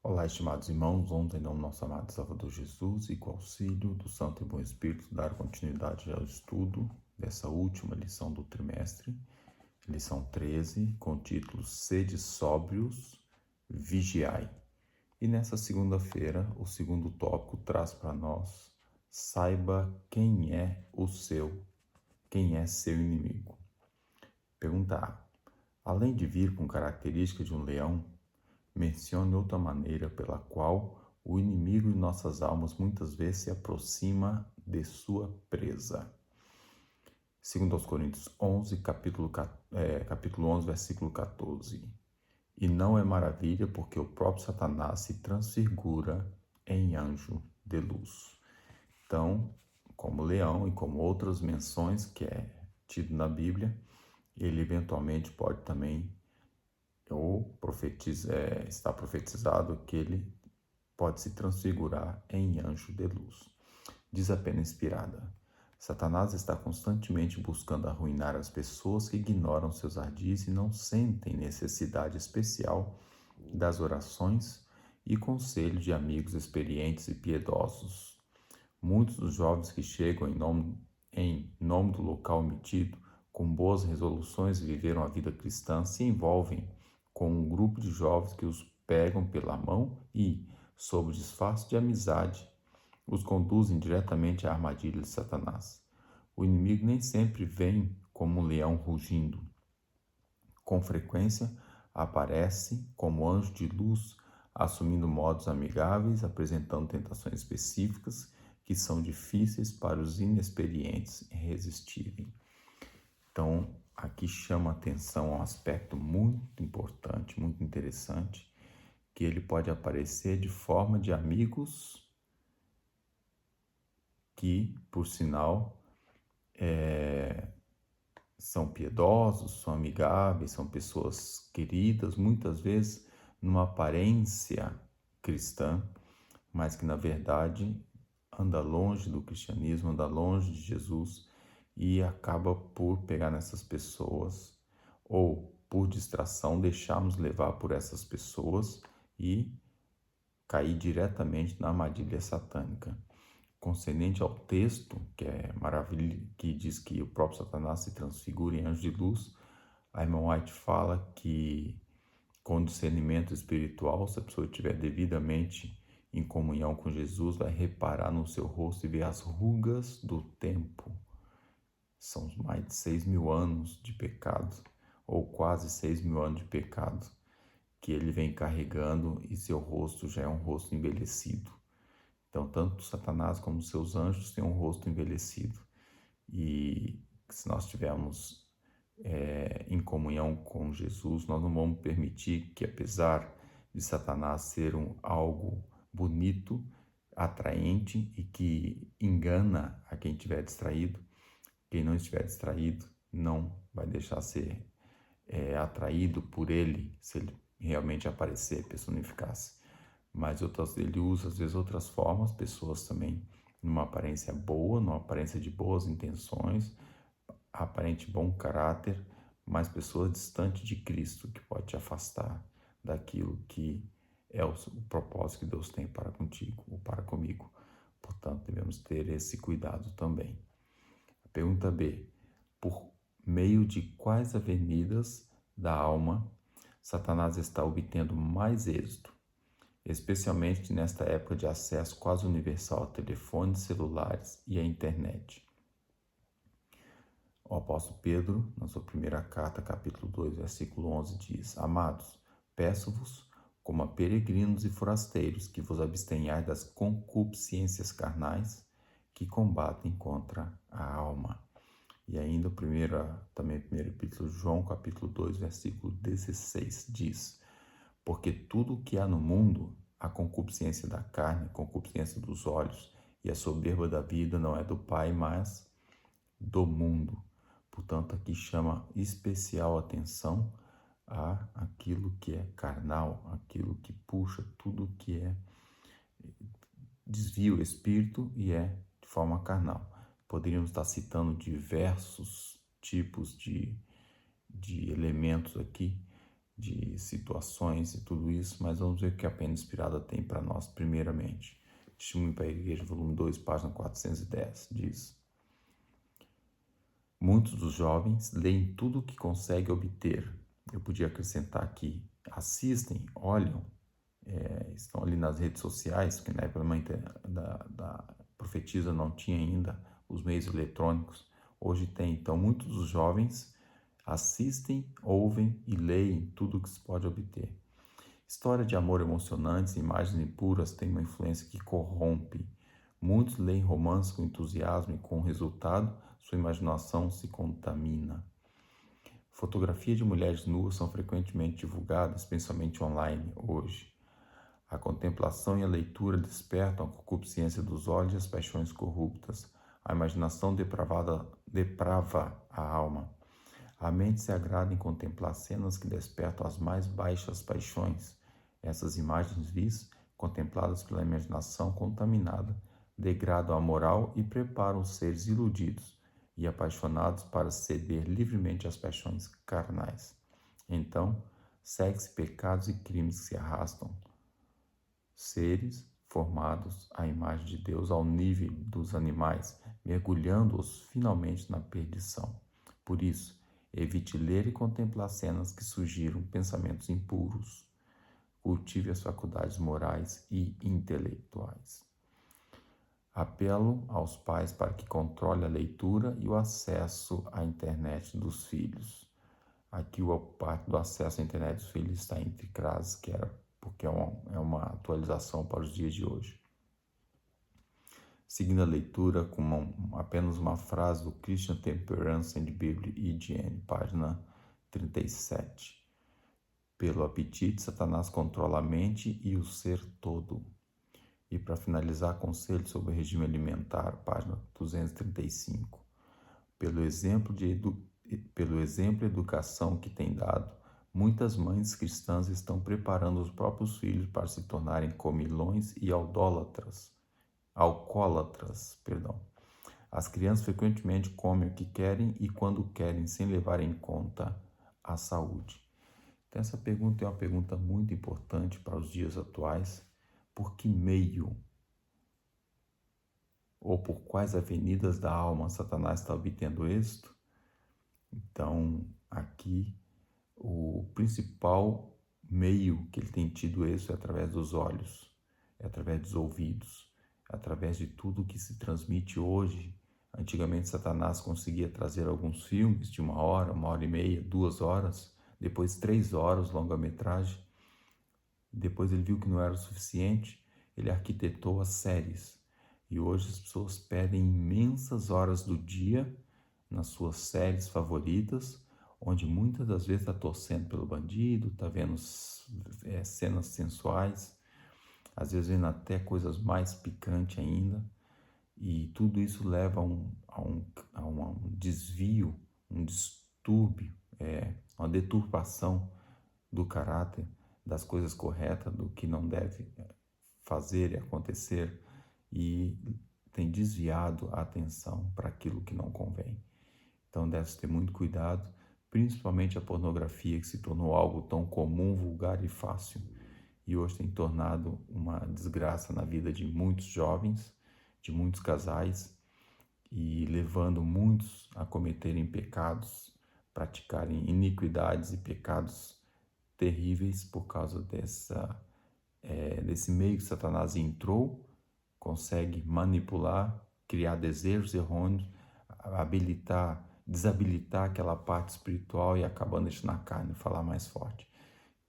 Olá, estimados irmãos, ontem, em nome do nosso amado Salvador Jesus e com o auxílio do Santo e Bom Espírito, dar continuidade ao estudo dessa última lição do trimestre, lição 13, com o título Sede Sóbrios, Vigiai. E nessa segunda-feira, o segundo tópico traz para nós: saiba quem é seu inimigo. Pergunta A. Além de vir com características de um leão, mencione outra maneira pela qual o inimigo de nossas almas muitas vezes se aproxima de sua presa. Segundo aos Coríntios 11, capítulo 11, versículo 14. E não é maravilha porque o próprio Satanás se transfigura em anjo de luz. Então, como leão e como outras menções que é tido na Bíblia, ele eventualmente pode também está profetizado que ele pode se transfigurar em anjo de luz. Diz a pena inspirada: Satanás está constantemente buscando arruinar as pessoas que ignoram seus ardis e não sentem necessidade especial das orações e conselhos de amigos experientes e piedosos. Muitos dos jovens que chegam em nome do local omitido, com boas resoluções e viveram a vida cristã, se envolvem com um grupo de jovens que os pegam pela mão e, sob o disfarce de amizade, os conduzem diretamente à armadilha de Satanás. O inimigo nem sempre vem como um leão rugindo. Com frequência, aparece como anjo de luz, assumindo modos amigáveis, apresentando tentações específicas que são difíceis para os inexperientes resistirem. Então, aqui chama atenção um aspecto muito importante, muito interessante, que ele pode aparecer de forma de amigos que, por sinal, são piedosos, são amigáveis, são pessoas queridas, muitas vezes numa aparência cristã, mas que na verdade anda longe do cristianismo, anda longe de Jesus e acaba por pegar nessas pessoas ou por distração deixarmos levar por essas pessoas e cair diretamente na armadilha satânica. Concernente ao texto, que é maravilha, que diz que o próprio Satanás se transfigura em anjo de luz, a irmã White fala que com discernimento espiritual, se a pessoa estiver devidamente em comunhão com Jesus, vai reparar no seu rosto e ver as rugas do tempo. São mais de 6.000 anos de pecado, ou quase 6.000 anos de pecado, que ele vem carregando e seu rosto já é um rosto envelhecido. Então, tanto Satanás como seus anjos têm um rosto envelhecido. E se nós estivermos em comunhão com Jesus, nós não vamos permitir que, apesar de Satanás ser algo bonito, atraente e que engana a quem estiver distraído, quem não estiver distraído não vai deixar ser atraído por ele, se ele realmente aparecer, personificar-se. Mas ele usa às vezes outras formas, pessoas também numa aparência boa, numa aparência de boas intenções, aparente bom caráter, mas pessoas distantes de Cristo, que pode te afastar daquilo que é o propósito que Deus tem para contigo ou para comigo. Portanto, devemos ter esse cuidado também. Pergunta B. Por meio de quais avenidas da alma Satanás está obtendo mais êxito, especialmente nesta época de acesso quase universal a telefones celulares e à internet? O apóstolo Pedro, na sua primeira carta, capítulo 2, versículo 11, diz: Amados, peço-vos, como a peregrinos e forasteiros, que vos abstenhais das concupiscências carnais que combatem contra a alma. E ainda também o primeiro epístolo de João, capítulo 2, versículo 16, diz: Porque tudo o que há no mundo, a concupiscência da carne, a concupiscência dos olhos e a soberba da vida não é do Pai, mas do mundo. Portanto, aqui chama especial atenção a aquilo que é carnal, aquilo que puxa tudo que desvia o espírito e é de forma carnal. Poderíamos estar citando diversos tipos de elementos aqui, de situações e tudo isso, mas vamos ver o que a pena inspirada tem para nós, primeiramente. Testemunho para a Igreja, volume 2, página 410, diz: muitos dos jovens leem tudo o que conseguem obter. Eu podia acrescentar aqui, assistem, olham, estão ali nas redes sociais, que na época da profetisa não tinha ainda os meios eletrônicos, hoje tem. Então, muitos dos jovens assistem, ouvem e leem tudo o que se pode obter. História de amor emocionantes, imagens impuras têm uma influência que corrompe. Muitos leem romances com entusiasmo e, com o resultado, sua imaginação se contamina. Fotografias de mulheres nuas são frequentemente divulgadas, principalmente online, hoje. A contemplação e a leitura despertam a concupiscência dos olhos e as paixões corruptas. A imaginação depravada deprava a alma. A mente se agrada em contemplar cenas que despertam as mais baixas paixões. Essas imagens vis, contempladas pela imaginação contaminada, degradam a moral e preparam os seres iludidos e apaixonados para ceder livremente às paixões carnais. Então, segue-se pecados e crimes que se arrastam. Seres formados à imagem de Deus ao nível dos animais, mergulhando-os finalmente na perdição. Por isso, evite ler e contemplar cenas que sugiram pensamentos impuros. Cultive as faculdades morais e intelectuais. Apelo aos pais para que controle a leitura e o acesso à internet dos filhos. Aqui a parte do acesso à internet dos filhos está entre crase, que era porque é uma atualização para os dias de hoje. Seguindo a leitura com apenas uma frase do Christian Temperance and Bible Hygiene, página 37. Pelo apetite, Satanás controla a mente e o ser todo. E para finalizar, conselho sobre o regime alimentar, página 235. Pelo exemplo e educação que tem dado, muitas mães cristãs estão preparando os próprios filhos para se tornarem comilões e alcoólatras. As crianças frequentemente comem o que querem e quando querem, sem levar em conta a saúde. Então, essa pergunta é uma pergunta muito importante para os dias atuais. Por que meio ou por quais avenidas da alma Satanás está obtendo êxito? Então, aqui, o principal meio que ele tem tido êxito é através dos olhos, é através dos ouvidos, é através de tudo que se transmite hoje. Antigamente, Satanás conseguia trazer alguns filmes de 1 hora e meia, 2 horas, depois 3 horas, longa-metragem. Depois ele viu que não era o suficiente, ele arquitetou as séries. E hoje as pessoas perdem imensas horas do dia nas suas séries favoritas, onde muitas das vezes está torcendo pelo bandido, está vendo cenas sensuais, às vezes vendo até coisas mais picantes ainda. E tudo isso leva a um desvio, um distúrbio, uma deturpação do caráter, das coisas corretas, do que não deve fazer e acontecer, e tem desviado a atenção para aquilo que não convém. Então deve-se ter muito cuidado, principalmente a pornografia, que se tornou algo tão comum, vulgar e fácil, e hoje tem tornado uma desgraça na vida de muitos jovens, de muitos casais, e levando muitos a cometerem pecados, praticarem iniquidades e pecados terríveis por causa desse meio que Satanás entrou, consegue manipular, criar desejos errôneos, desabilitar aquela parte espiritual e acabando deixando a carne falar mais forte.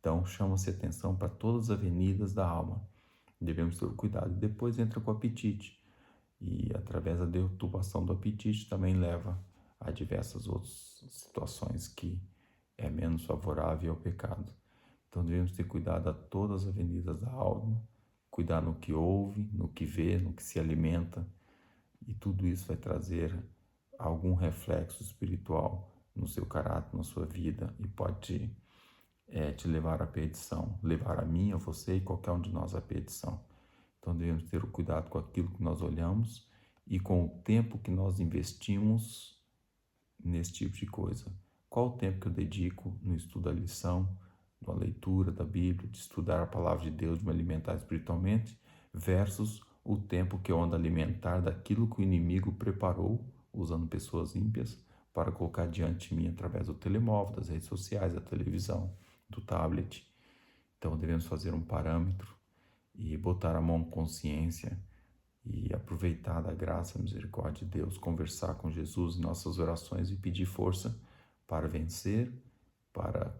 Então, chama-se atenção para todas as avenidas da alma. Devemos ter cuidado. Depois entra com o apetite. E através da deturpação do apetite também leva a diversas outras situações que é menos favorável ao pecado. Então devemos ter cuidado a todas as avenidas da alma, cuidar no que ouve, no que vê, no que se alimenta, e tudo isso vai trazer algum reflexo espiritual no seu caráter, na sua vida, e pode te levar à perdição, levar a mim, a você e qualquer um de nós à perdição. Então devemos ter o cuidado com aquilo que nós olhamos e com o tempo que nós investimos nesse tipo de coisa. Qual o tempo que eu dedico no estudo da lição, da leitura da Bíblia, de estudar a palavra de Deus, de me alimentar espiritualmente, versus o tempo que eu ando a alimentar daquilo que o inimigo preparou, usando pessoas ímpias, para colocar diante de mim através do telemóvel, das redes sociais, da televisão, do tablet. Então devemos fazer um parâmetro e botar a mão na consciência e aproveitar da graça e misericórdia de Deus, conversar com Jesus em nossas orações e pedir força para vencer, para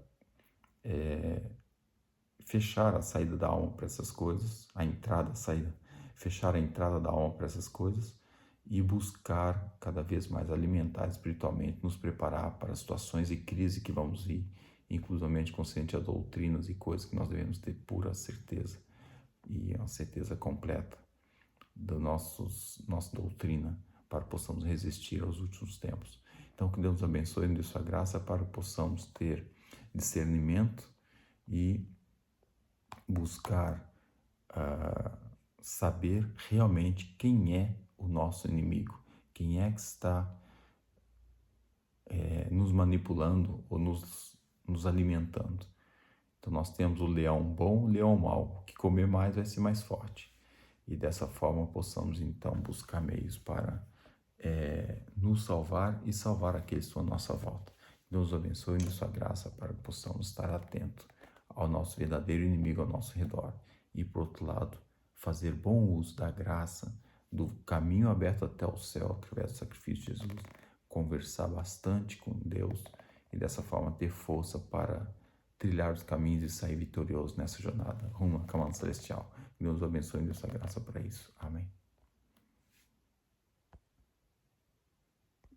fechar a saída da alma para essas coisas, a entrada, a saída, fechar a entrada da alma para essas coisas e buscar cada vez mais alimentar espiritualmente, nos preparar para situações de crise que vamos vir, inclusivamente consciente a doutrinas e coisas que nós devemos ter pura certeza e uma certeza completa da nossa doutrina, para que possamos resistir aos últimos tempos. Então, que Deus nos abençoe e dê sua graça para que possamos ter discernimento e buscar saber realmente quem é o nosso inimigo, quem é que está nos manipulando ou nos alimentando. Então, nós temos o leão bom e o leão mau. O que comer mais vai ser mais forte. E dessa forma possamos então buscar meios para nos salvar e salvar aqueles que estão à nossa volta. Deus abençoe e dê sua graça para que possamos estar atentos ao nosso verdadeiro inimigo ao nosso redor. E por outro lado, fazer bom uso da graça, do caminho aberto até o céu através do sacrifício de Jesus. Conversar bastante com Deus e dessa forma ter força para trilhar os caminhos e sair vitorioso nessa jornada rumo à camada celestial. Deus abençoe e dê sua graça para isso. Amém.